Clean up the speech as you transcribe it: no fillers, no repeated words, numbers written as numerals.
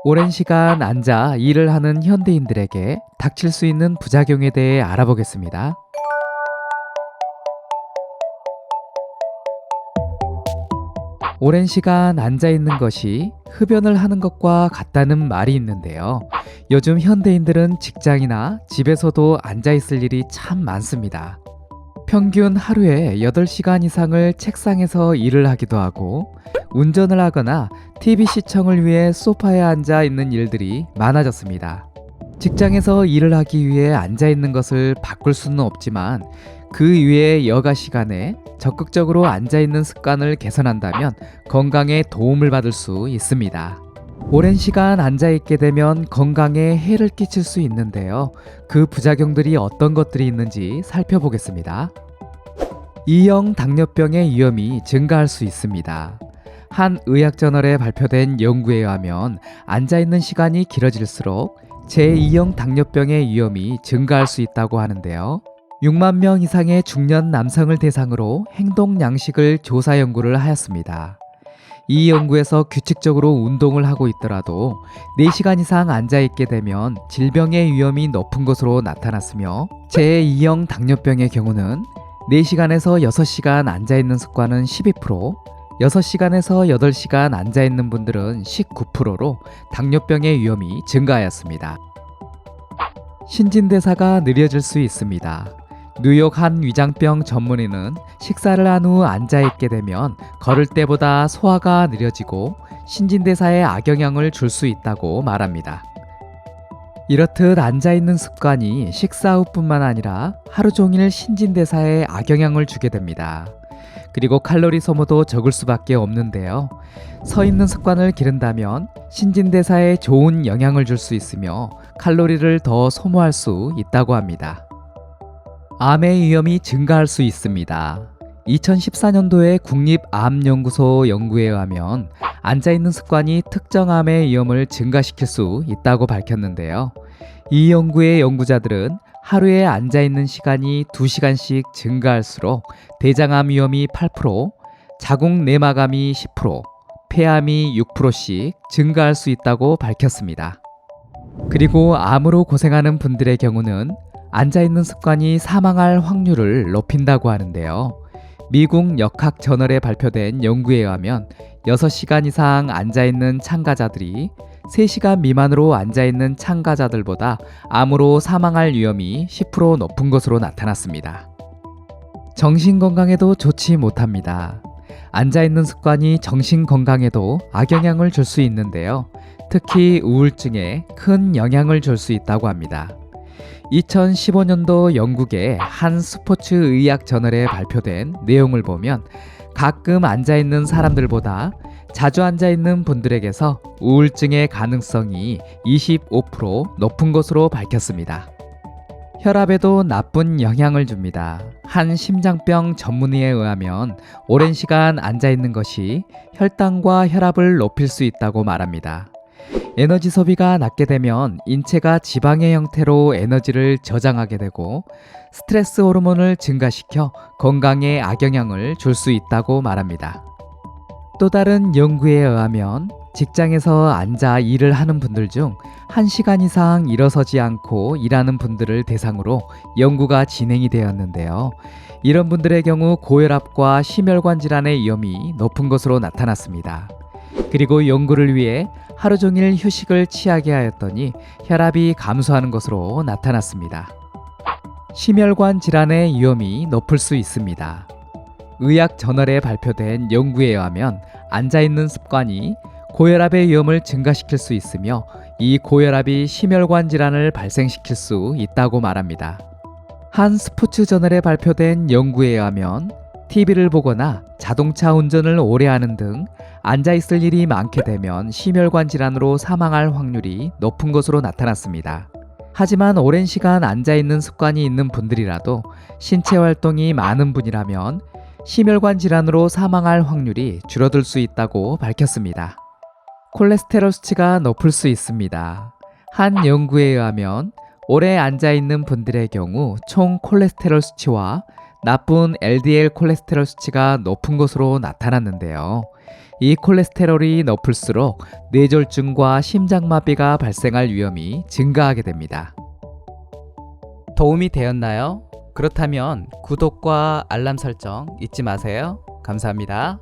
오랜 시간 앉아 일을 하는 현대인들에게 닥칠 수 있는 부작용에 대해 알아보겠습니다. 오랜 시간 앉아 있는 것이 흡연을 하는 것과 같다는 말이 있는데요. 요즘 현대인들은 직장이나 집에서도 앉아 있을 일이 참 많습니다. 평균 하루에 8시간 이상을 책상에서 일을 하기도 하고, 운전을 하거나 TV 시청을 위해 소파에 앉아 있는 일들이 많아졌습니다. 직장에서 일을 하기 위해 앉아 있는 것을 바꿀 수는 없지만, 그 이외의 여가 시간에 적극적으로 앉아 있는 습관을 개선한다면 건강에 도움을 받을 수 있습니다. 오랜 시간 앉아 있게 되면 건강에 해를 끼칠 수 있는데요. 그 부작용들이 어떤 것들이 있는지 살펴보겠습니다. 2형 당뇨병의 위험이 증가할 수 있습니다. 한 의학저널에 발표된 연구에 의하면 앉아있는 시간이 길어질수록 제2형 당뇨병의 위험이 증가할 수 있다고 하는데요. 6만 명 이상의 중년 남성을 대상으로 행동 양식을 조사 연구를 하였습니다. 이 연구에서 규칙적으로 운동을 하고 있더라도 4시간 이상 앉아있게 되면 질병의 위험이 높은 것으로 나타났으며, 제2형 당뇨병의 경우는 4시간에서 6시간 앉아있는 습관은 12%, 6시간에서 8시간 앉아있는 분들은 19%로 당뇨병의 위험이 증가하였습니다. 신진대사가 느려질 수 있습니다. 뉴욕 한 위장병 전문의는 식사를 한 후 앉아있게 되면 걸을 때보다 소화가 느려지고 신진대사에 악영향을 줄 수 있다고 말합니다. 이렇듯 앉아있는 습관이 식사 후뿐만 아니라 하루 종일 신진대사에 악영향을 주게 됩니다. 그리고 칼로리 소모도 적을 수밖에 없는데요. 서 있는 습관을 기른다면 신진대사에 좋은 영향을 줄 수 있으며 칼로리를 더 소모할 수 있다고 합니다. 암의 위험이 증가할 수 있습니다. 2014년도에 국립암연구소 연구에 의하면 앉아있는 습관이 특정 암의 위험을 증가시킬 수 있다고 밝혔는데요. 이 연구의 연구자들은 하루에 앉아있는 시간이 2시간씩 증가할수록 대장암 위험이 8%, 자궁 내막암이 10%, 폐암이 6%씩 증가할 수 있다고 밝혔습니다. 그리고 암으로 고생하는 분들의 경우는 앉아있는 습관이 사망할 확률을 높인다고 하는데요. 미국 역학저널에 발표된 연구에 의하면 6시간 이상 앉아있는 참가자들이 3시간 미만으로 앉아있는 참가자들보다 암으로 사망할 위험이 10% 높은 것으로 나타났습니다. 정신건강에도 좋지 못합니다. 앉아있는 습관이 정신건강에도 악영향을 줄 수 있는데요. 특히 우울증에 큰 영향을 줄 수 있다고 합니다. 2015년도 영국의 한 스포츠 의학 저널에 발표된 내용을 보면 가끔 앉아있는 사람들보다 자주 앉아있는 분들에게서 우울증의 가능성이 25% 높은 것으로 밝혔습니다. 혈압에도 나쁜 영향을 줍니다. 한 심장병 전문의에 의하면 오랜 시간 앉아있는 것이 혈당과 혈압을 높일 수 있다고 말합니다. 에너지 소비가 낮게 되면 인체가 지방의 형태로 에너지를 저장하게 되고 스트레스 호르몬을 증가시켜 건강에 악영향을 줄 수 있다고 말합니다. 또 다른 연구에 의하면 직장에서 앉아 일을 하는 분들 중 1시간 이상 일어서지 않고 일하는 분들을 대상으로 연구가 진행이 되었는데요. 이런 분들의 경우 고혈압과 심혈관 질환의 위험이 높은 것으로 나타났습니다. 그리고 연구를 위해 하루 종일 휴식을 취하게 하였더니 혈압이 감소하는 것으로 나타났습니다. 심혈관 질환의 위험이 높을 수 있습니다. 의학 저널에 발표된 연구에 의하면 앉아있는 습관이 고혈압의 위험을 증가시킬 수 있으며 이 고혈압이 심혈관 질환을 발생시킬 수 있다고 말합니다. 한 스포츠 저널에 발표된 연구에 의하면 TV를 보거나 자동차 운전을 오래 하는 등 앉아있을 일이 많게 되면 심혈관 질환으로 사망할 확률이 높은 것으로 나타났습니다. 하지만 오랜 시간 앉아있는 습관이 있는 분들이라도 신체 활동이 많은 분이라면 심혈관 질환으로 사망할 확률이 줄어들 수 있다고 밝혔습니다. 콜레스테롤 수치가 높을 수 있습니다. 한 연구에 의하면 오래 앉아있는 분들의 경우 총 콜레스테롤 수치와 나쁜 LDL 콜레스테롤 수치가 높은 것으로 나타났는데요. 이 콜레스테롤이 높을수록 뇌졸중과 심장마비가 발생할 위험이 증가하게 됩니다. 도움이 되었나요? 그렇다면 구독과 알람 설정 잊지 마세요. 감사합니다.